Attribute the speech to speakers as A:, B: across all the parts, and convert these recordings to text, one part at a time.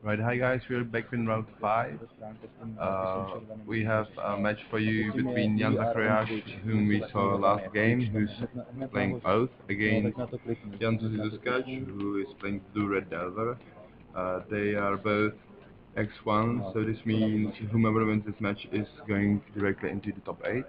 A: Right, hi guys, we're back in round 5. We have a match for you between Jan Zachariash, whom we saw last game, who's playing Oath, against Jan Zuziduskaj, who is playing Blue Red Delver. They are both X1, so this means whomever wins this match is going directly into the top 8.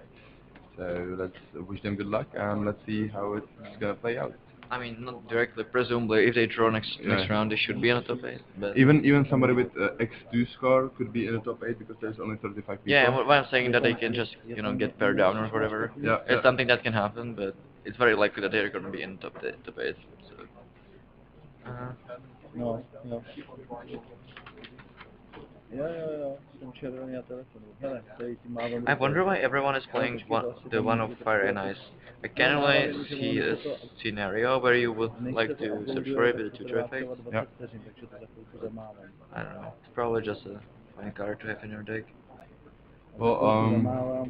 A: So let's wish them good luck and let's see how it's gonna play out.
B: I mean, not directly. Presumably, if they draw next
A: Yeah.
B: round, they should be in the top 8. But
A: Even somebody with X2 score could be in the top 8 because there's only 35 people.
B: yeah, what I'm saying that they can just get paired down or whatever.
A: Yeah,
B: It's
A: yeah.
B: something that can happen, but it's very likely that they're gonna be in top 8. So. Uh,
C: No, no. Jo, jo, jo, jsem červený na telefonu. Hele, tady ti mávám
B: I
C: rukou.
B: wonder why everyone is
C: Ale
B: playing
C: počkej, to asi
B: the
C: tam
B: one of
C: můžete
B: fire and
C: spolu-
B: ice. I can
C: No,
B: only
C: ale
B: see a
C: můžete to-
B: scenario where you would
C: Než
B: like
C: se to
B: to search
C: uploaduje,
B: for it
C: tak
B: with
C: to
B: the two
C: trvá
B: effects.
C: třeba 20
A: Yeah.
C: vteřin, takže to za chvilku zamávám.
B: I don't know. It's probably just a fine card to have in your deck.
A: Well,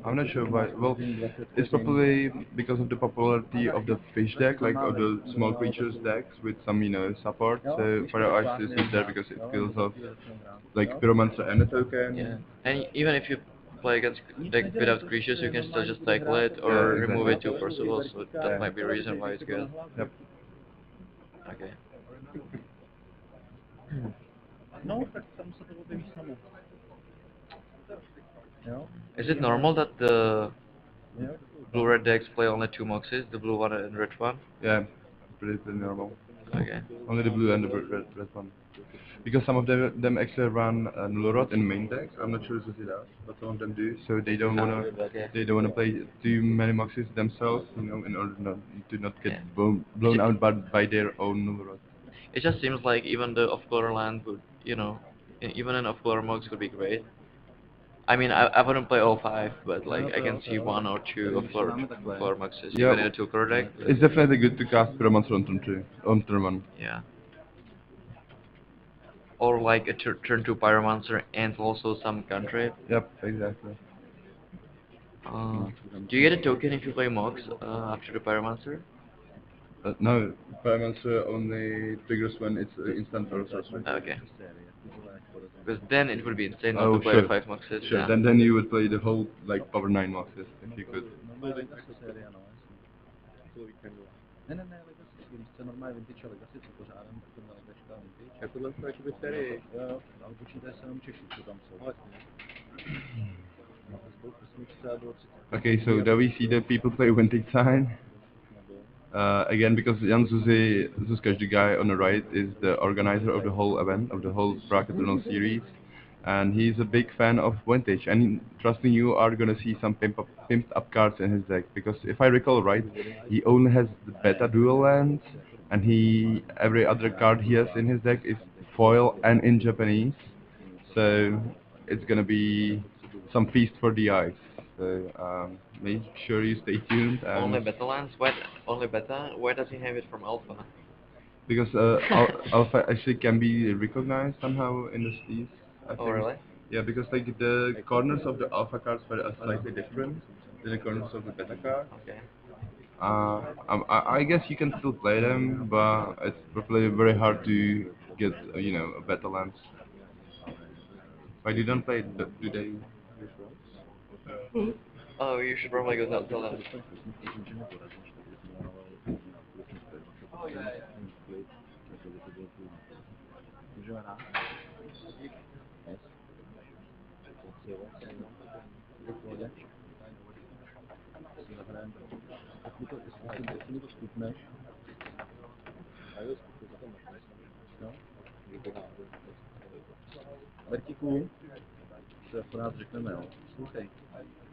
A: I'm not sure why. Well, it's probably because of the popularity of the fish deck, like of the small creatures decks with some, support. So Fire Ice is there because it kills off like Pyromancer and a token.
B: Yeah, and even if you play against deck without creatures, you can still just cycle it or
A: Yeah,
B: remove it
A: exactly.
B: to Percival, so that might be a reason why it's good.
A: Yep.
B: Okay.
C: No, tak tam se to objeví samo. Jo?
B: Is it normal that the
C: Jo?
B: blue-red decks play only two Moxes, the blue one and red one?
A: Yeah, pretty normal.
B: Okay.
A: Only the blue and the red one. Because some of them actually run Nullrot in main decks. I'm not sure if it does, but some of them do. So
B: Okay.
A: they don't wanna play too many Moxes themselves, in order to not get
B: Yeah.
A: blown out by their own Nullrot.
B: It just seems like even the off-color land would, even an off-color Mox could be great. I mean, I wouldn't play all 5, but like I can see 1 or 2 off-color Moxes,
A: Yeah,
B: even in a 2-color deck.
A: It's definitely good to cast Pyromancer on turn 2, on turn 1.
B: Yeah. Or like a turn 2 Pyromancer and also some cantrip.
A: Yep, exactly.
B: Do you get a token if you play Mox after the Pyromancer?
A: No, Pyromancer only triggers when it's instant or sorcery.
B: Okay. Because then it would be insane not
A: Oh,
B: to play
A: sure.
B: 5 Moxes.
A: Sure,
B: Yeah.
A: then you would play the whole like power 9 Moxes if you could.
C: Normálně Legacy série, no, jasně. Ne, Legacy Series, to je normálně vintage a Legacy, co pořádám, tak to byla Legačka a vintage.
D: Jako to jsou jakoby série.
C: Jo, ale počítaj se jenom Češi, co tam jsou. No, to bylo 8 a bylo 30.
A: Okay, so there we see the people play Vintage Sign. Again, because Jan Zuzkash, the guy on the right, is the organizer of the whole event, of the whole Prague Eternal series. And he's a big fan of Vintage. And trust me, you are gonna see some pimped up cards in his deck. Because if I recall right, he only has the beta dual lands, and every other card he has in his deck is foil and in Japanese. So it's gonna be some feast for the eyes. So make sure you stay tuned.
B: Only beta lands? Only beta? Why does he have it from alpha?
A: Because alpha actually can be recognized somehow in the Steves. I
B: Oh,
A: think.
B: really?
A: Yeah, because like the corners of the alpha cards are slightly different than the corners of the beta cards.
B: Okay.
A: I guess you can still play them, but it's probably very hard to get a beta lens. Why you don't play? Do they?
B: Oh, you should probably go tell them.
C: Můžeme hrát? Yes. V pohodě. Si zahrajeme. Jestli mi to stupneš. No. Vertiku se akorát řekneme, jo. Sluchej.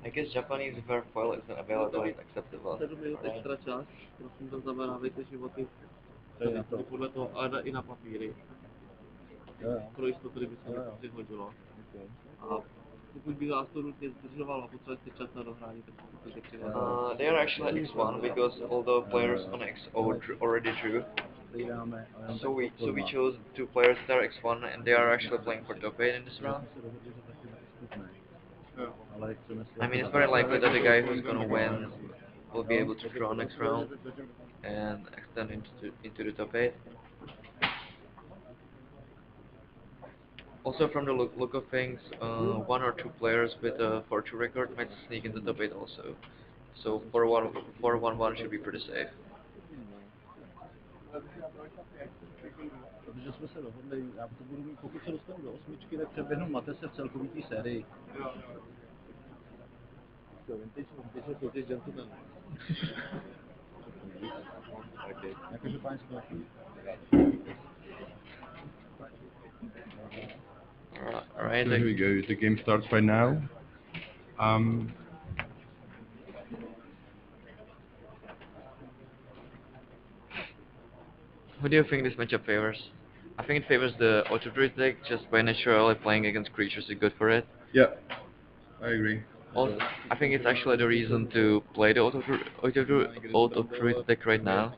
B: I guess Japanese ver foil isn't available and acceptable.
D: 7 minut extra čas, prosím to znamená, dejte životy
C: To je na to.
D: podle toho, ale i na papíry.
C: Jo.
D: Pro jistotu, kdyby se něco přihodilo. A pokud by vás to nutně zdržovalo a potřebujete čas na dohrání, tak můžete přihlásit.
B: They are actually X1 because although players on XO already drew,
C: Přidáme, ale
B: so we chose 2 players that are X1 and they are actually playing for top 8 in this round.
C: se dohodli, že taky nestupneš. Ale chceme si...
B: I mean, it's very likely that the guy who's gonna win will be able to draw next round and extend into the top 8. Also, from the look of things, one or two players with a 4-2 record might sneak into top 8 also. So 4-1-1 should be pretty safe.
C: Protože jsme se dohodli, já to budu mít, pokud se dostanu do osmičky, tak přeběhnu Matese v celkový té sérii. Vintage soutěž gentleman. Jakože páň skončí.
B: Alright,
A: So here we go. The game starts right now.
B: who do you think this matchup favors? I think it favors the Auto Druid deck just by naturally playing against creatures is good for it.
A: Yeah, I agree.
B: Also, I think it's actually the reason to play the Auto Druid deck right now,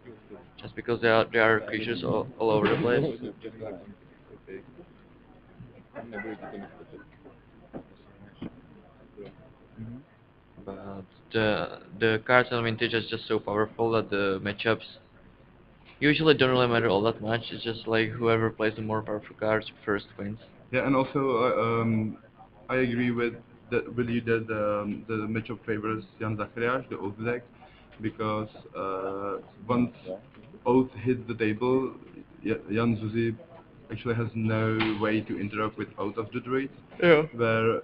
B: just because there are creatures all over the place. But the cards on Vintage is just so powerful that the matchups usually don't really matter all that much. It's just like whoever plays the more powerful cards first wins.
A: Yeah, and also I agree with you that the matchup favors Jan Zacharias, the Oath deck, because once Oath hits the table, Jan Zuzi actually has no way to interact with out of the druid.
B: Yeah.
A: Where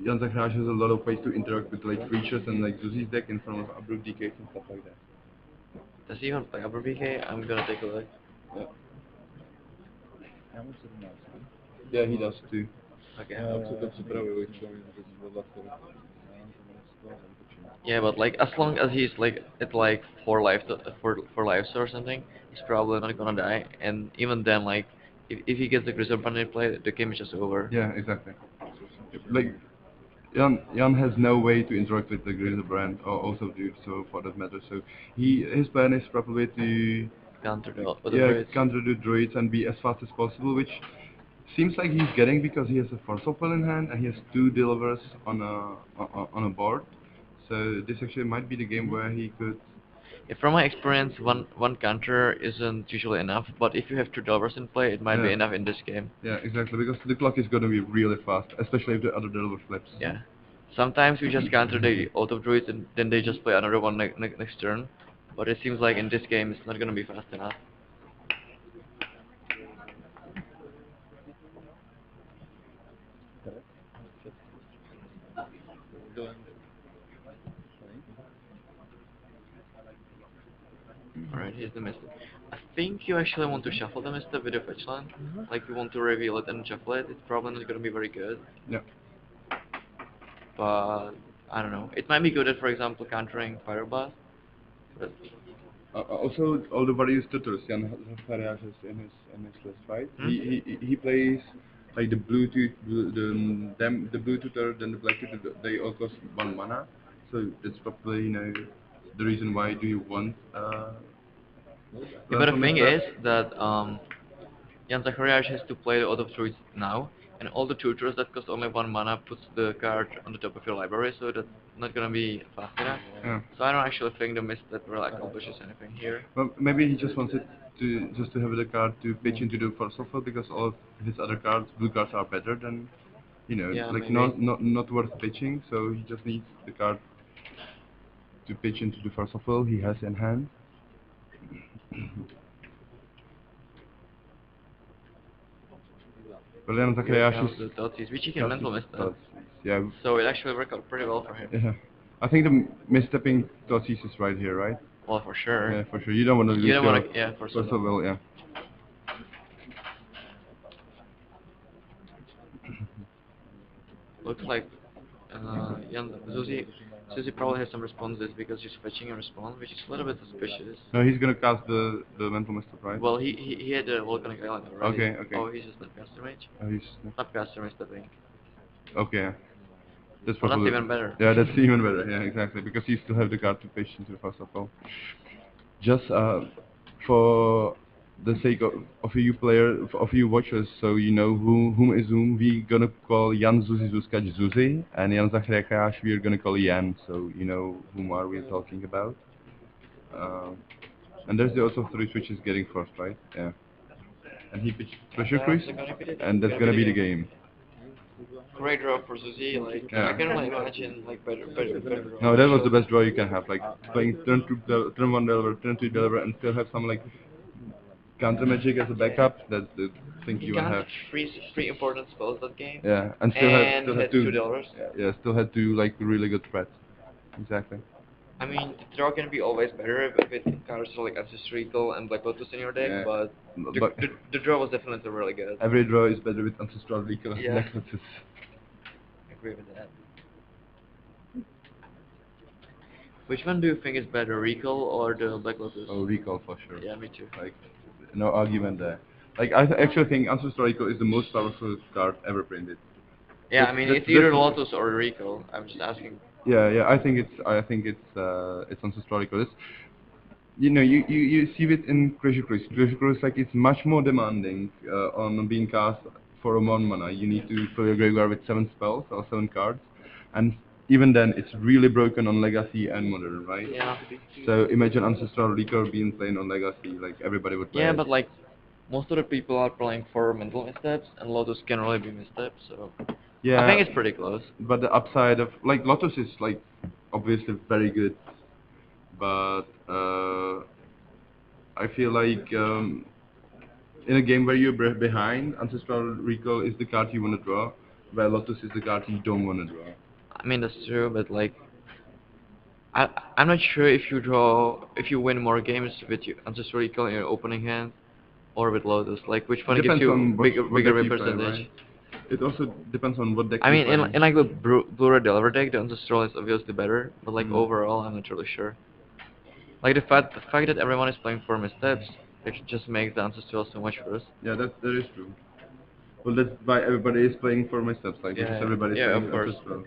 A: Jan Zacharias has a lot of ways to interact with like creatures and like Zuzi's deck in front of Abrupt Decays and stuff like that.
B: Does he even play Upper BK? I'm gonna take a look.
A: Yeah.
C: Já mu 17.
A: Yeah, he does too.
B: Okay. Yeah, but like as long as he's like at like 4 lives or something, he's probably not gonna die. And even then, like if he gets the Grizzle Bandit play, the game is just over.
A: Yeah, exactly. Like Jan has no way to interact with the Grizzle brand or also dude, so for that matter. So his plan is probably to
B: Counter the druids.
A: counter the druids and be as fast as possible, which seems like he's getting because he has a Force of Will in hand and he has 2 delivers on a board. So this actually might be the game where he could.
B: Yeah, from my experience, one counter isn't usually enough, but if you have 2 delivers in play, it might be enough in this game.
A: Yeah, exactly, because the clock is gonna be really fast, especially if the other deliver flips.
B: Yeah. Sometimes you just counter the Auto Druids and then they just play another one next turn. But it seems like in this game it's not gonna be fast enough. Alright, here's the Mystic. I think you actually want to shuffle the Mystic with your fetch land. Like you want to reveal it and shuffle it. It's probably not gonna be very good.
A: Yeah.
B: But I don't know. It might be good at, for example, countering Fire Blast. But
A: Also, all the various tutors Jan Zacharias has in his list, right? He plays like the blue the blue tutor, then the black tutor. They all cost 1 mana, so that's probably the reason why do you want.
B: but the thing is that Jan Zacharias has to play the Auto Druids now, and all the tutors that cost only 1 mana puts the card on the top of your library, so that's not gonna be fast enough.
A: Yeah.
B: So I don't actually think the mist that really accomplishes anything here.
A: Well, maybe he just wants it to have the card to pitch into the Force of Will because all of his other cards, blue cards, are better than,
B: Yeah,
A: like
B: maybe.
A: not worth pitching. So he just needs the card to pitch into the Force of Will he has in hand. But then Zacharias
B: Counts the Thoughtseize, which he can mental misstep.
A: Yeah.
B: So it actually worked out pretty well for him.
A: Yeah. I think the misstepping Thoughtseize is right here, right?
B: Well, for sure.
A: Yeah, for sure. You don't want to lose
B: You don't
A: your
B: want to, yeah, for
A: Force
B: sure.
A: of Will, yeah.
B: Looks like Susie probably has some responses because she's fetching a response, which is a little bit suspicious.
A: No, he's gonna cast the mental misstep, right?
B: Well, he had the Volcanic Island already.
A: Okay.
B: Oh, he's just not caster mage?
A: Oh, he's
B: Not caster mage, I think.
A: okay. That's
B: Well, that's
A: probably
B: even better.
A: Yeah, that's even better. Yeah, exactly, because you still have the card to pitch into the Force of Will. Just for the sake of you watchers, so you know whom is whom, we gonna call Jan Zuzi Zuzkać Zuzi, and Jan Zacharias we are gonna call Jan, so you know whom are we talking about. And there's the also 3 switches getting first, right? Yeah. and he pitched Treasure
B: That's
A: Cruise,
B: gonna be the,
A: and that's gonna be the game.
B: Great draw for Suzy. Like
A: Yeah.
B: I can really imagine like better draw.
A: No, that was the best draw you can have, like playing turn 1 deliver, turn 2 deliver, and still have some like counter magic as a backup. That's the thing
B: He
A: you wanna
B: can't
A: have.
B: three important spells that game.
A: Yeah, and
B: And
A: still
B: had
A: had two.
B: $2.
A: Yeah, still had two like really good threats. Exactly.
B: I mean, the draw can be always better with cards like Ancestral and Black Lotus in your deck,
A: Yeah.
B: but
A: But
B: the draw was definitely really good.
A: every draw is better with Ancestral Recall and
B: Yeah.
A: Black Lotus.
B: Agree with that. Which one do you think is better, Recall or the Black Lotus?
A: Oh, Recall for sure.
B: Yeah, me too.
A: Like, no argument there. Like, actually think Ancestral Recall is the most powerful card ever printed.
B: Yeah, I mean, it's either Lotus or Recall. I'm just asking.
A: Yeah, I think it's Ancestral Recall. It's, you see it in Treasure Cruise. Treasure Cruise, like, it's much more demanding on being cast for a 1 mana. You need to fill your graveyard with 7 spells or 7 cards, and even then, it's really broken on Legacy and Modern, right?
B: Yeah.
A: So imagine Ancestral Recall being played on Legacy, like everybody would play
B: Yeah,
A: it.
B: but like, most of the people are playing for mental missteps, and Lotus can really be missteps, so
A: Yeah,
B: I think it's pretty close.
A: but the upside of like Lotus is like obviously very good, but I feel like in a game where you're behind, Ancestral Recall is the card you want to draw, where Lotus is the card you don't want to draw.
B: I mean, that's true, but like, I'm not sure if you win more games with your Ancestral Recall in your opening hand, or with Lotus. Like, which one gives
A: Depends
B: you
A: on what
B: bigger
A: deck you
B: win
A: play,
B: percentage?
A: right? It also depends on what deck
B: I
A: you
B: mean,
A: play.
B: in like the Blu-ray Delver deck, the Ancestral is obviously better, but like
A: Mhm.
B: overall, I'm not really sure. Like the fact that everyone is playing for missteps, it just makes the Ancestral so much worse.
A: Yeah, that is true. Well, that's why everybody is playing for my steps, like because
B: Yeah,
A: everybody is
B: yeah,
A: playing
B: of course.
A: Ancestral.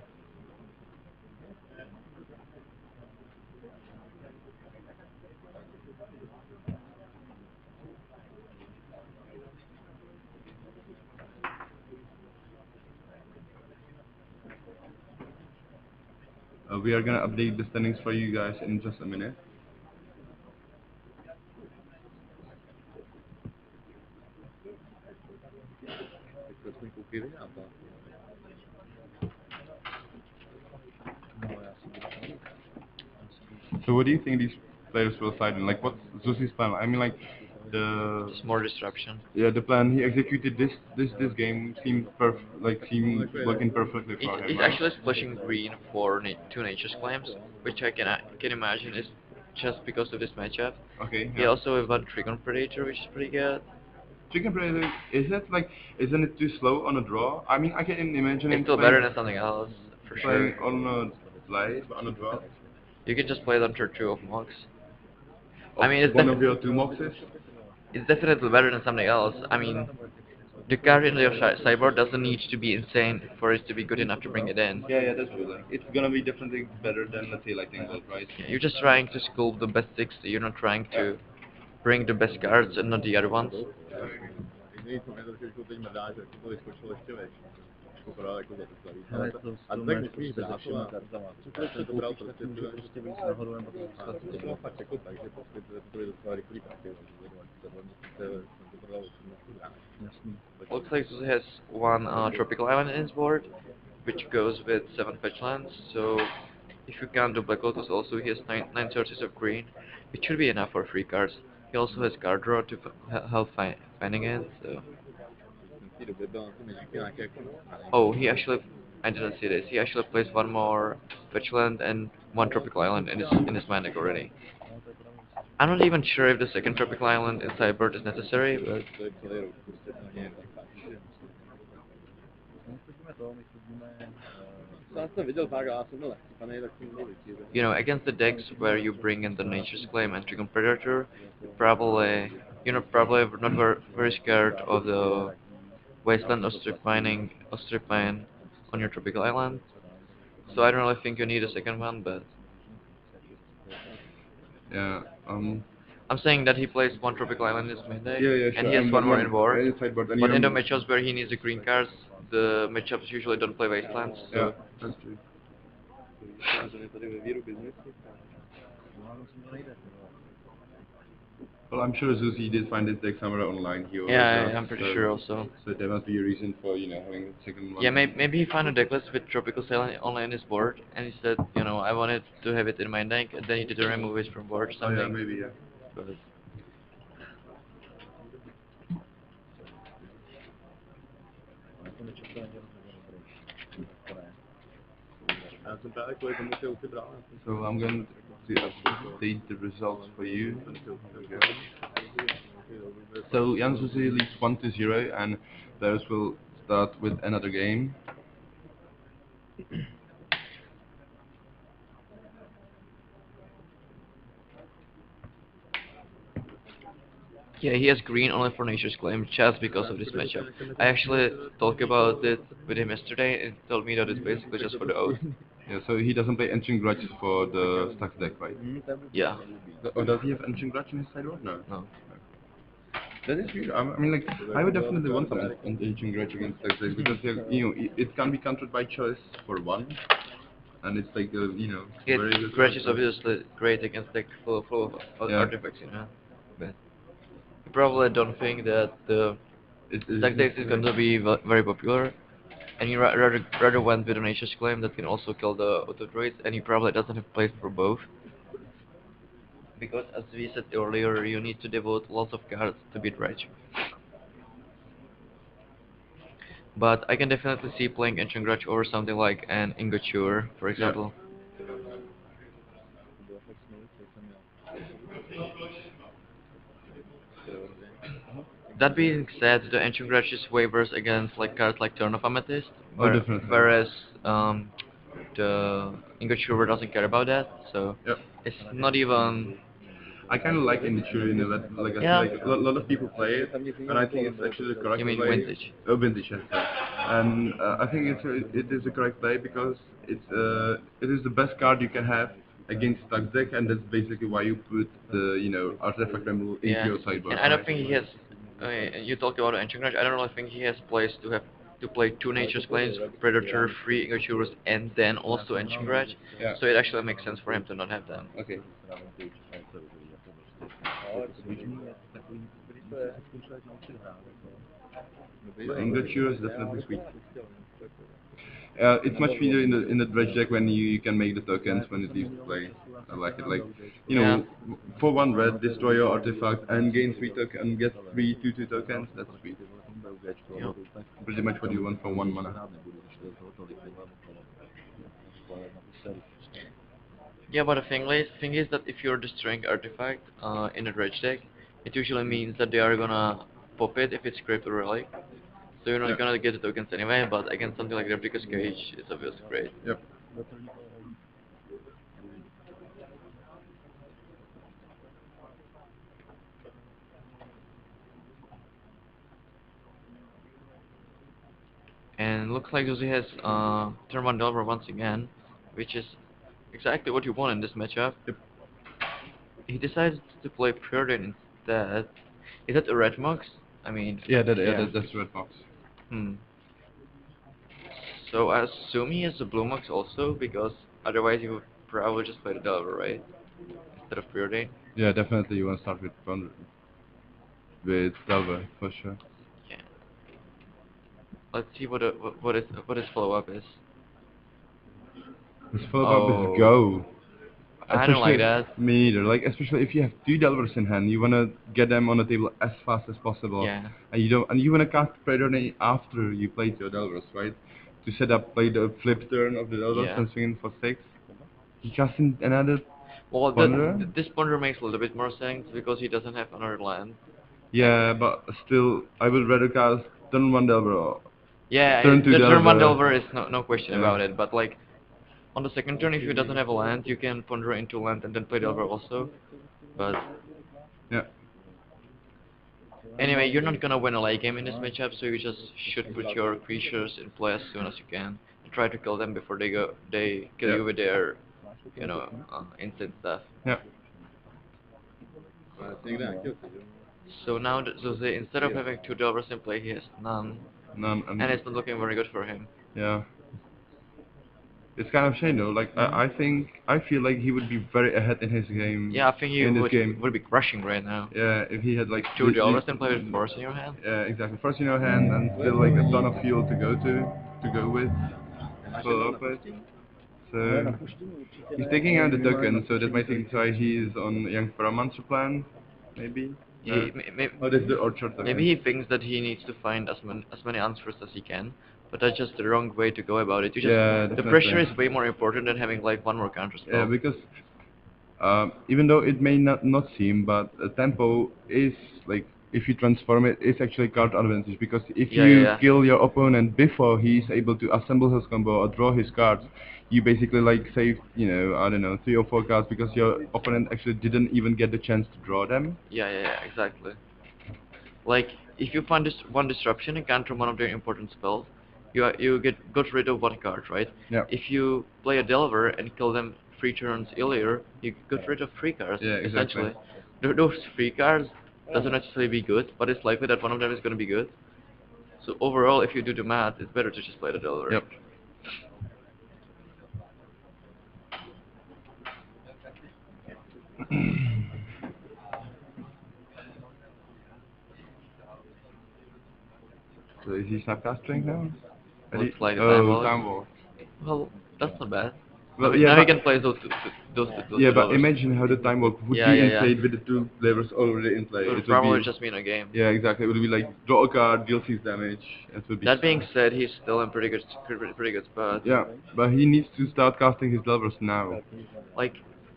A: We are gonna update the standings for you guys in just a minute.
C: To aspoň koupí vyhrát, no, já si budu.
A: So what do you think these players will side in? Like, what's Zusi's plan? I mean, like,
B: Just more disruption.
A: the plan he executed this game seemed seemed working perfectly for him,
B: He's
A: right?
B: actually splashing green for 2 Nature's Claims, which I can imagine is just because of this matchup.
A: Okay.
B: He
A: Yeah.
B: also have a Trigon Predator, which is pretty good.
A: Chicken Predator, isn't it too slow on a draw? I mean, I can imagine
B: It's
A: him
B: still
A: playing,
B: better than something else, for
A: playing
B: sure.
A: on a slide, but on a draw.
B: You can just play it on turn 2 of Mox. I mean,
A: One of your two moxes.
B: it's definitely better than something else. I mean, the card in your sideboard doesn't need to be insane for it to be good enough to bring it in.
A: Yeah, that's true. Like, it's gonna be definitely better than, let's say, Lightning Bolt, right?
B: You're just trying to sculpt the best 60, you're not trying to bring the best cards and not the other ones.
C: Jediný, co mě trošku teď mrdá, že to vyskočilo ještě veš. Poprvé jako za to slaví. A to tak nesmíš brát to a jsem to bral prostě může prostě víc nahoru nebo to bylo fakt jako tak, že prostě to je docela rychlý prachy. Jsem to prodal 18 brát. Jasný.
B: Looks like Suzy has one tropical island in his board, which goes with 7 fetch lands, so if you count the Black Lotus also, he has 9 sources of green, which should be enough for 3 cards. He also has card draw to help finding it, so... Oh, I didn't see this. He actually plays one more fetch land and one tropical island in his mana deck already. I'm not even sure if the second tropical island in sideboard is necessary, but you know, against the decks where you bring in the Nature's Claim and Trigon Predator, you're not probably not very scared of the Wasteland or Strip Mine on your tropical island. So I don't really think you need a second one, but
A: Yeah.
B: I'm saying that he plays one tropical island in his main deck,
A: Yeah, sure.
B: and he has one more in board.
A: Sideboard, and
B: But in the
A: you're-
B: matchups where he needs the green cards, the matchups usually don't play Wastelands, so...
A: Yeah, that's true. Well, I'm sure Zuzi did find this deck somewhere online. He always
B: Yeah,
A: does.
B: I'm pretty
A: So,
B: sure also.
A: so there must be a reason for having a second one.
B: Yeah, maybe he found a deck list with Tropical Sail only on his board, and he said, I wanted to have it in my deck, and then he didn't remove it from board or
A: Oh yeah,
B: something.
A: maybe yeah.
B: But
C: Já jsem právě kvůli tomu tě už bral.
A: So I'm going to update the results for you. So Jan Zuzi leads 1-0, and those will start with another game.
B: yeah, he has green only for Nature's Claim just because of this matchup. I actually talked about it with him yesterday, and he told me that it's basically just for the oath.
A: Yeah, so he doesn't play Ancient Grudge for the Stax deck, right?
B: Yeah.
A: Or does he have Ancient Grudge in his sideboard? No.
B: No.
A: That is weird. I mean, like, I would definitely want some Ancient Grudge against Stax decks because it can be countered by choice for one, and it's like
B: Yeah,
A: very good.
B: Grudge is obviously great against deck full of
A: Yeah.
B: artifacts, But I probably don't think that the Stack deck is going to be very popular. And you rather went with a Nature's Claim that can also kill the auto druids, and he probably doesn't have place for both. Because as we said earlier, you need to devote lots of cards to beat Rage. But I can definitely see playing Ancient Grudge over something like an Ingoture, for example. That being said, the Ancient Grudge is waivers against like cards like Turn of Amethyst,
A: Definitely.
B: whereas the Ingoture doesn't care about that, so
A: Yep.
B: it's not even.
A: I kind of like Initial, like I
B: Yeah.
A: feel like a lot of people play it, and I think it's actually the correct
B: You mean
A: play.
B: Vintage?
A: Oh, Vintage, yes. And I think it is the correct play because it is the best card you can have against Stack deck, and that's basically why you put the artifact removal into
B: Yeah,
A: your sideboard.
B: and I don't
A: right?
B: think he has. I mean, you talked about Ancient Grudge. I don't really think he has place to play two Nature's Claims, Predator, three Ingratures, and then also Ancient Grudge.
A: Yeah.
B: So it actually makes sense for him to not have them.
A: Okay. But Ingoture is definitely sweet. It's much easier in the dredge deck when you can make the tokens when it leaves play. I like it. Like for one red, destroy your artifact and gain 3 tokens and get 3 2/2 tokens. That's sweet.
B: Yeah.
A: Pretty much what you want for 1 mana.
B: Yeah, but the thing is that if you're destroying artifact in a dredge deck, it usually means that they are gonna pop it if it's Crypt or Relic. So you're not gonna get the tokens anyway, but against something like Replica's Cage, it's obviously great.
A: Yep.
B: And looks like Josie has turn 1 Delver once again, which is exactly what you want in this matchup.
A: Yep.
B: He decided to play Preordain instead. Is that a red mox? I mean,
A: Yeah, that's red box.
B: So I assume he has a blue mox also, because otherwise he would probably just play the Delver, right? Instead of Preordain.
A: Yeah, definitely you want to start with Delver for sure.
B: Yeah. Let's see what his follow up is.
A: His follow-up is go.
B: I don't like that.
A: Me neither. Like especially if you have 2 Delvers in hand, you wanna get them on the table as fast as possible.
B: Yeah.
A: And you wanna cast Predator after you played your Delvers, right? To set up play the flip turn of the Delvers
B: Yeah.
A: and swing in for 6. He casts in another
B: Well,
A: Ponder?
B: this Ponder makes a little bit more sense because he doesn't have another land.
A: Yeah, but still I would rather cast turn 1 Delver or
B: Yeah,
A: turn 2
B: the turn 1
A: Delver.
B: Delver is no question
A: Yeah.
B: about it, but like on the second turn, if he doesn't have a land, you can Ponder into land and then play Delver also. But
A: Yeah.
B: anyway, you're not gonna win a late game in this matchup, so you just should put your creatures in play as soon as you can and try to kill them before they kill you with their instant stuff.
A: Yeah.
B: So now Jose, instead of having 2 Delvers in play, he has none.
A: None.
B: And it's not looking very good for him.
A: Yeah. It's kind of shame though. Like I feel like he would be very ahead in his game.
B: Yeah, I think he
A: in this
B: would
A: game.
B: would be crushing right now.
A: Yeah, if he had like
B: Two dollars and play with force in your hand.
A: Yeah, exactly. First in your hand and still like a ton of fuel to go with. Full of it. So he's taking out the token, so that might imply he's on young Paramancer plan, maybe.
B: He,
A: Oh, that's the orchard token.
B: maybe he thinks that he needs to find as many answers as he can, but that's just the wrong way to go about it. You just
A: Yeah,
B: the
A: definitely.
B: pressure is way more important than having like one more counter spell.
A: Yeah, because even though it may not seem, but tempo is like if you transform it, it's actually card advantage because if
B: Yeah,
A: you
B: yeah, yeah.
A: kill your opponent before he's able to assemble his combo or draw his cards, you basically like save I don't know 3 or 4 cards because your opponent actually didn't even get the chance to draw them.
B: Yeah, yeah, yeah, exactly. Like if you find this one disruption and counter one of their important spells, you got rid of one card, right?
A: Yeah.
B: If you play a Delver and kill them 3 turns earlier, you got rid of 3 cards.
A: Yeah, exactly.
B: Essentially, those 3 cards doesn't necessarily be good, but it's likely that one of them is going to be good. So overall, if you do the math, it's better to just play the Delver.
A: Yep. So is he sarcastic now?
B: Looks like a
A: oh,
B: time
A: time
B: walk.
A: walk.
B: Well, that's not bad.
A: Well,
B: now,
A: yeah,
B: now
A: but,
B: he can play those
A: yeah,
B: two
A: but
B: Delvers.
A: imagine how the time walk would
B: Yeah,
A: be
B: yeah,
A: in
B: yeah.
A: play with the 2 levers already in play.
B: It would
A: It would
B: probably
A: be
B: just mean a game.
A: yeah, exactly. It would be like draw a card, deal 6 damage. It would be
B: That being said, he's still in pretty good spot.
A: yeah, but he needs to start casting his levers now.
B: Like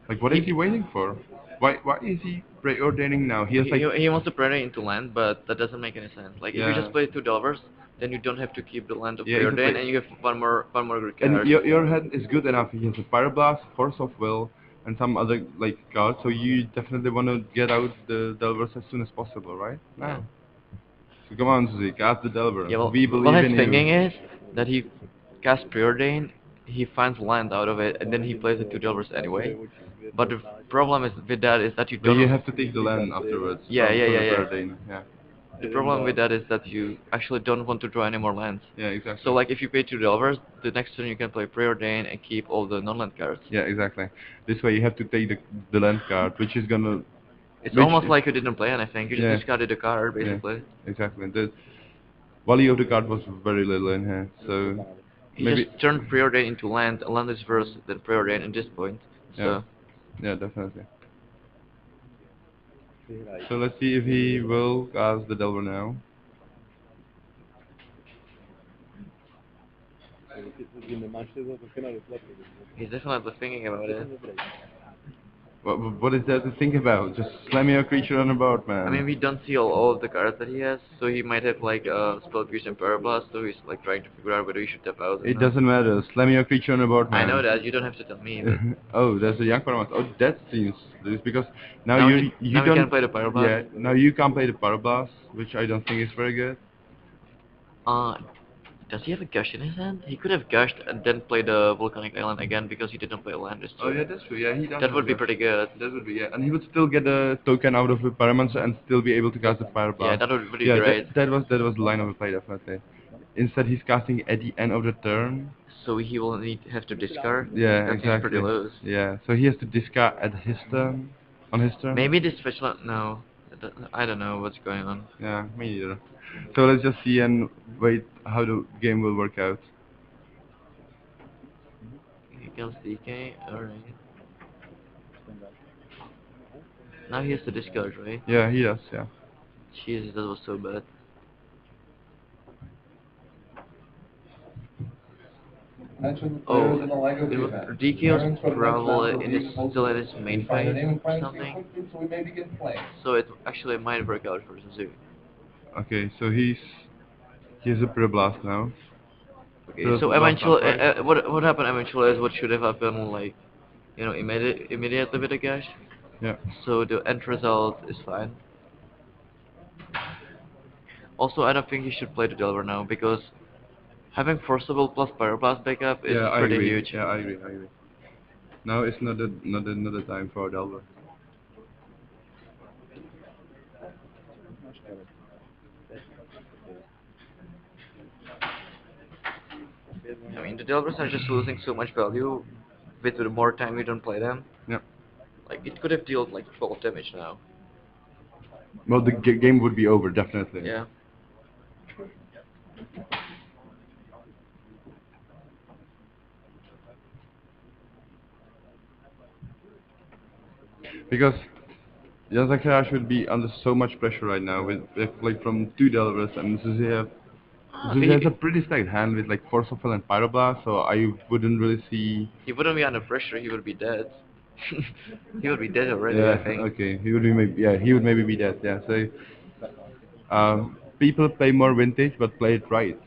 A: Like, what is he waiting for? Why is he preordaining now? He has like
B: he wants to pray into land, but that doesn't make any sense. Like if you
A: Yeah.
B: just play 2 Delvers, then you don't have to keep the land of
A: Yeah,
B: preordain,
A: exactly.
B: and you have one more good
A: and
B: card.
A: your hand is good enough. He has a Pyroblast, Force of Will, and some other like cards. So you definitely want to get out the Delvers as soon as possible, right?
B: Yeah.
A: Now. So come on, Suzy, cast the Delver.
B: Yeah, well,
A: We
B: what
A: believe
B: his
A: in
B: thinking
A: you.
B: is that he casts preordain, he finds land out of it, and then he plays the 2 Delvers anyway. But the problem is with that is that you
A: But
B: don't.
A: you have to take the land afterwards.
B: Yeah, yeah,
A: from
B: yeah,
A: the
B: yeah.
A: Preordain, yeah.
B: The problem with that is that you actually don't want to draw any more lands.
A: Yeah, exactly.
B: So like if you pay 2 Delvers, the next turn you can play preordain and keep all the non-land cards.
A: Yeah, exactly. This way you have to take the land card, which is gonna.
B: It's
A: which
B: almost
A: is-
B: like you didn't play anything. You just
A: Yeah.
B: discarded a card basically.
A: Yeah, exactly. The value of the card was very little in here, so
B: He
A: maybe.
B: just turned preordain into land. Land is first, then preordain at this point. So
A: Yeah, definitely. So let's see if he will cast the Delver now.
B: he's definitely thinking about it.
A: What is there to think about? Just slam your creature on the board, man.
B: I mean, we don't see all of the cards that he has, so he might have like Spell Pierce and Parablast, so he's like trying to figure out whether he should tap out.
A: It doesn't matter. Slam your creature on the board, man.
B: I know that. You don't have to tell me. But
A: oh, there's a young Paramas. Oh, that seems loose because now,
B: Now
A: you
B: he- now he
A: don't.
B: can play the Pyroblast.
A: Yeah, now you can't play the Pyroblast, which I don't think is very good.
B: Does he have a gush in his hand? He could have gushed and then play the Volcanic Island again because he didn't play land this
A: Oh
B: turn.
A: yeah, that's true. Yeah, he does.
B: That would be
A: have
B: pretty good.
A: That would be yeah, and he would still get a token out of the Pyromancer and still be able to cast the Pyroblast.
B: Yeah, that would be
A: yeah,
B: great.
A: that was the line of the play definitely. Instead, he's casting at the end of the turn.
B: So he will have to discard.
A: Yeah,
B: That seems
A: exactly.
B: pretty loose.
A: Yeah, so he has to discard at his turn, on his turn.
B: Maybe this special. No, I don't know what's going on.
A: Yeah, me neither. So let's just see and wait how the game will work out.
B: He kills DK. Alright. Now he has to discard, right?
A: Yeah, he does. Yeah.
B: Jesus, that was so bad. Oh, DK's probably still in his main phase or something. So it actually might work out for Suzuki.
A: Okay, so he has a Pyroblast now.
B: Okay,
A: Pyroblast
B: so eventually,
A: upright.
B: what happened eventually is what should have happened, like, immediately with the gash.
A: Yeah.
B: So the end result is fine. Also, I don't think he should play the Delver now because having Forcible plus Pyroblast backup is
A: Yeah, I
B: pretty
A: agree.
B: huge.
A: Yeah, I agree. Now it's not the time for Delver.
B: I mean, the Delvers are just losing so much value with the more time you don't play them.
A: Yeah.
B: Like, it could have dealt like 12 damage now.
A: Well, the game would be over definitely.
B: Yeah.
A: Because Yazakaya should be under so much pressure right now with like from two Delvers and Suzy has a pretty stacked hand with like Force of Will and Pyroblast, so I wouldn't really see.
B: He wouldn't be under pressure, he would be dead. He would be dead already,
A: Yeah,
B: I think.
A: okay, he would be he would maybe be dead. Yeah, so people play more vintage, but play it right.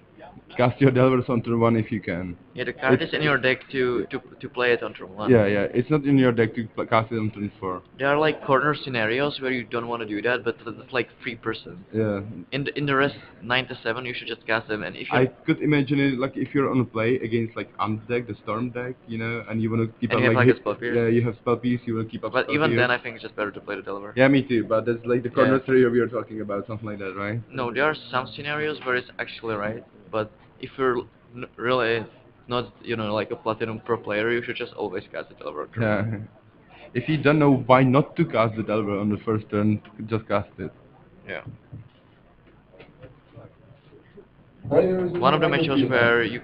A: Cast your Delvers on turn one if you can.
B: Yeah, the card is in your deck to play it on turn 1.
A: Yeah, it's not in your deck to cast it on turn 4.
B: There are like corner scenarios where you don't want to do that, but it's like 3%.
A: Yeah.
B: In the rest 9 to 7, you should just cast them, and if you
A: I could imagine it like if you're on a play against like Amp deck, the Storm deck, and you want to keep
B: And
A: up
B: you have,
A: like
B: like, a Spell Pierce.
A: yeah, you have Spell Piece, you want to keep up.
B: But
A: Spell
B: even
A: Pierce.
B: then, I think it's just better to play the Delver.
A: Yeah, me too. But that's like the corner
B: Yeah.
A: scenario we are talking about, something like that, right?
B: No, there are some scenarios where it's actually right, but if you're really not, like a Platinum Pro player, you should just always cast the Delver.
A: Yeah. If you don't know why not to cast the Delver on the first turn, just cast it.
B: Yeah. One of the matchups where you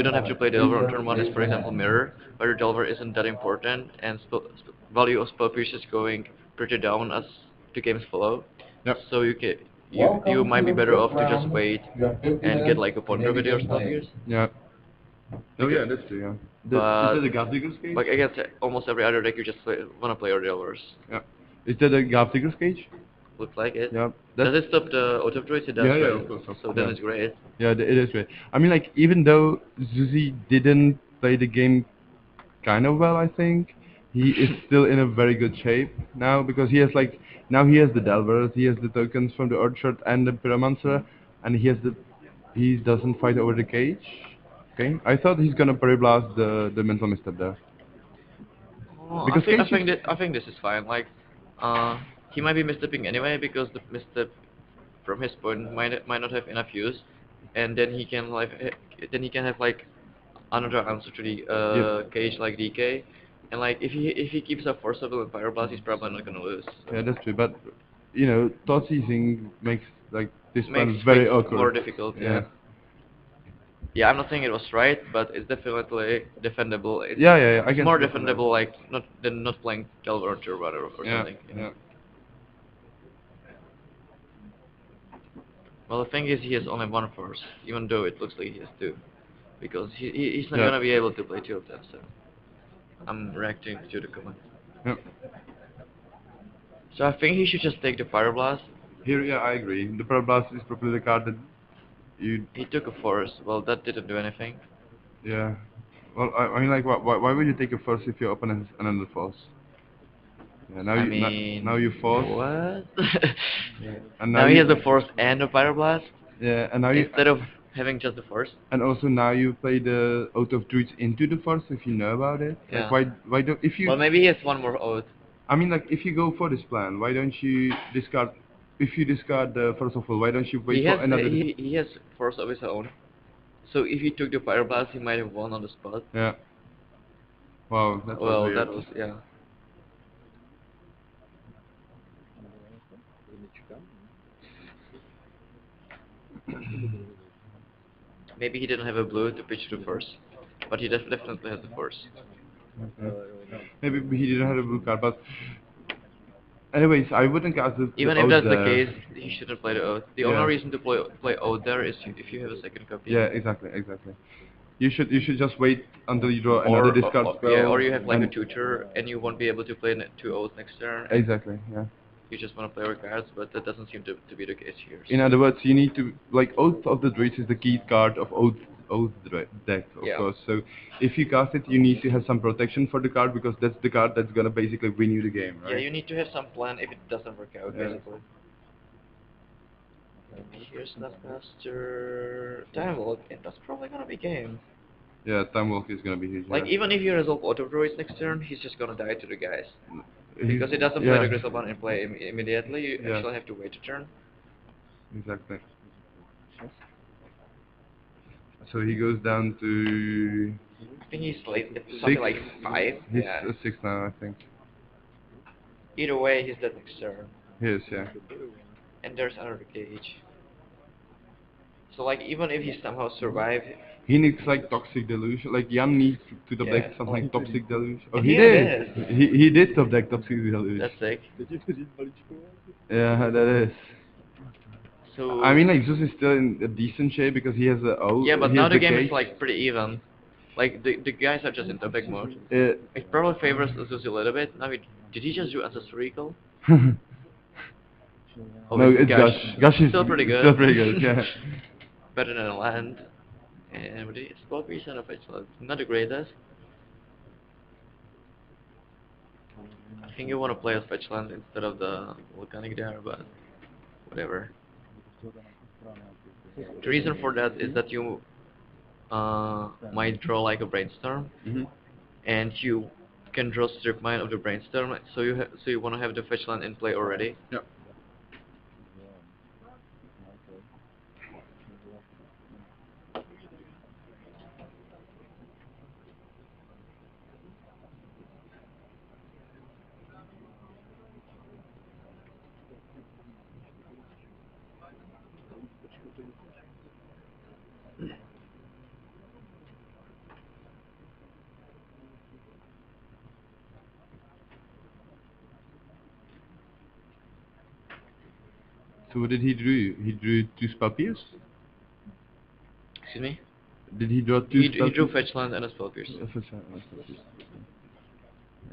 B: don't have to play Delver on turn 1 is, for example, Mirror, where the Delver isn't that important and value of Spell Pierce is going pretty down as the games follow.
A: Yep.
B: So you might be better off to just wait and get like a Ponder with your Spell Pierce.
A: Yeah. Oh yeah, that's true. Yeah.
B: But
A: is that a Gav Digger's Cage?
B: like against almost every other deck, you just want to play your Delvers.
A: Yeah. Is that a Gav Digger's Cage?
B: Looks like it.
A: Yeah.
B: Does it stop the auto druids? It does,
A: Yeah,
B: right?
A: of course.
B: So then it's great.
A: Yeah, it is great. I mean, like, even though Zuzi didn't play the game kind of well, I think, he is still in a very good shape now, because he has, like, now he has the Delvers, he has the tokens from the Earthshard and the Pyromancer, and he doesn't fight over the cage. Okay, I thought he's gonna Pyroblast the Mental Misstep there.
B: Oh,
A: Because
B: I think this is fine. Like, he might be misstepping anyway because the misstep, from his point, might not have enough use, and then he can have like another answer to the cage like DK, and like if he keeps up Forcible and Pyroblast, he's probably not gonna lose.
A: Yeah, that's true. But thought seizing makes like this plan
B: Makes
A: very
B: things
A: awkward.
B: more difficult. Yeah. Yeah, I'm not saying it was right, but it's definitely defendable. It's
A: I
B: It's
A: can
B: more
A: see that.
B: defendable, like than not playing Delver or Turbo or something.
A: Yeah.
B: Well, the thing is, he has only one force, even though it looks like he has two, because he's not
A: Yeah.
B: gonna be able to play two of them. So I'm reacting to the comment.
A: Yeah.
B: So I think he should just take the Fire Blast.
A: Here, yeah, I agree. The Pyroblast is probably the card that you.
B: He took a force. Well, that didn't do anything.
A: Yeah. Well, I mean, like, why would you take a force if your opponent has another force? Yeah. Now
B: I
A: you
B: mean,
A: now you force.
B: What?
A: And
B: now he has a force and a Fire Blast
A: Yeah, and now you.
B: instead of having just the force.
A: And also now you play the Oath of Druids into the force if you know about it.
B: Yeah.
A: Like why don't if you.
B: Well, maybe he has one more oath.
A: I mean, like, if you go for this plan, why don't you discard? If you discard the Force of Will, why don't you wait
B: He
A: for
B: has
A: another?
B: he has force of his own. So if he took the Fire Blast, he might have won on the spot.
A: Yeah. Wow, that was
B: Well,
A: weird.
B: that was, yeah. Maybe he didn't have a blue to pitch to first, but he definitely has the force.
A: Maybe he didn't have a blue card, but anyways, I wouldn't cast the
B: Even
A: the
B: if
A: Oath
B: that's the
A: there.
B: case, he shouldn't play the oath. The
A: Yeah.
B: only reason to play oath there is if you have a second copy.
A: Yeah, exactly. You should just wait until you draw another discard spell.
B: Yeah, or you have like a
A: and-
B: tutor and you won't be able to play two oath next turn.
A: Exactly. Yeah.
B: You just want to play your cards, but that doesn't seem to be the case here.
A: In other words, you need to like Oath of the Druids is the key card of Oath deck, of
B: Yeah.
A: course. So if you cast it, you need to have some protection for the card because that's the card that's gonna basically win you the game, right?
B: Yeah, you need to have some plan if it doesn't work out,
A: Yeah.
B: basically. Here's Snapcaster Time Walk, and that's probably gonna be game.
A: Yeah, Time Walk is gonna be huge.
B: Like,
A: yeah.
B: even if you resolve Auto Druids next turn, he's just gonna die to the guys.
A: He's-
B: Because it doesn't
A: yeah,
B: play the Crystal Bond and play immediately, you
A: Yeah.
B: actually have to wait a turn.
A: Exactly. So he goes down to
B: I think he's like something like 5.
A: He's
B: Yeah.
A: 6 now, I think.
B: Either way, he's dead next turn.
A: He is, yeah.
B: And there's another cage. So like even if he somehow survives,
A: He needs like Toxic Delusion. Like Jan needs to top deck
B: Yeah,
A: something
B: like-
A: Toxic Delusion. Oh,
B: And
A: he
B: he
A: did!
B: did.
A: He did top deck Toxic Delusion.
B: that's sick.
A: Yeah, that is.
B: So
A: I mean, like Zeus is still in a decent shape because he has a O.
B: yeah, but
A: he
B: now
A: has
B: the game
A: cage.
B: is like pretty even. Like the guys are just in top deck mode.
A: Uh,
B: It probably favors Azus a little bit. Now did he just do Ancestral Recall? Oh,
A: no, it's Gush. Gush is
B: still pretty good.
A: Still pretty good, yeah.
B: Better than a land. And with the spell piece and a fetch land. Not the greatest. I think you want to play a fetch land instead of the volcanic there, but whatever. The reason for that is that you might draw like a brainstorm, and you can draw strip mine of the brainstorm. So you want to have the fetch land in play already.
A: Yeah. So what did he drew? He drew 2 spell pierce?
B: Excuse me.
A: Did he draw 2
B: He
A: spell
B: drew
A: pierce?
B: fetch land and a spell pierce.
A: Yeah, fetch land and a spell pierce.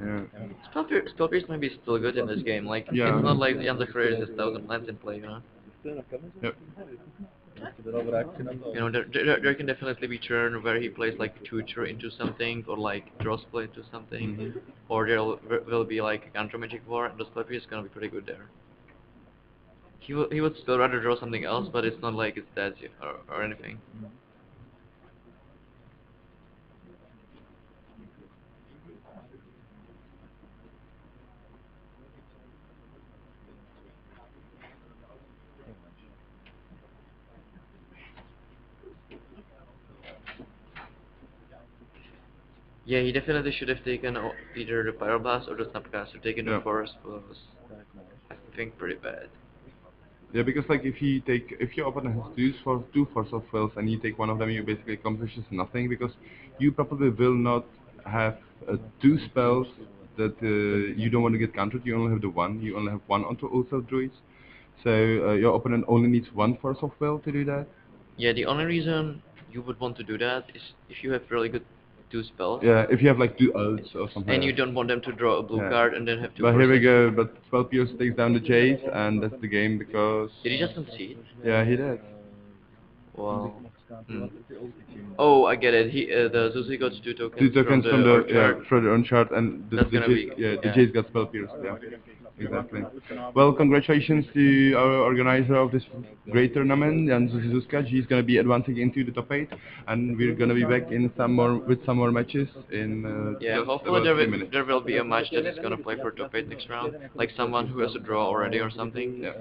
A: Yeah.
B: Spell pierce might be still good in this game. Like
A: Yeah.
B: it's not like Jan Zacharias has 1,000 lands in play, you know.
A: Yep.
B: You know, there can definitely be turn where he plays like tutor into something, or like draw spell into something, or there will be like a counter magic war, and the spell pierce is gonna be pretty good there. He would still rather draw something else, but it's not like it's dead or anything. Yeah, he definitely should have taken either the Pyroblast or the Snapcaster. Taken the
A: Yeah.
B: Forest was, I think, pretty bad.
A: Yeah, because like if your opponent has two force of wills and you take one of them, you basically accomplishes nothing because you probably will not have 2 spells that you don't want to get countered. You only have the one. You only have one onto also druids. So your opponent only needs 1 force of will to do that.
B: Yeah, the only reason you would want to do that is if you have really good 2 spells.
A: Yeah, if you have like 2 ults or something.
B: And
A: like
B: you
A: that.
B: don't want them to draw a blue
A: Yeah.
B: card and then have to.
A: But here we go. But 12 Pierce takes down the Chase, and that's the game because.
B: Did he just concede?
A: Yeah, he did.
B: Wow. Oh, I get it. The Zuzi got 2 tokens.
A: 2 tokens from the
B: orchard.
A: from the on chart, and the
B: That's gonna be-
A: the
B: yeah.
A: Jace got spell pierced. Yeah, exactly. Well, congratulations to our organizer of this great tournament, Jan Zuzizuska. He's gonna be advancing into the top 8, and we're gonna be back in some more matches in.
B: Yeah,
A: just
B: hopefully
A: about 3 minutes.
B: there will be a match that is gonna play for top 8 next round. Like someone who has a draw already or something.
A: Yeah.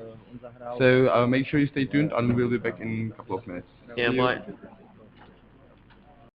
A: So make sure you stay tuned, and we'll be back in a couple of minutes.
B: Yeah,
A: See you.
B: bye.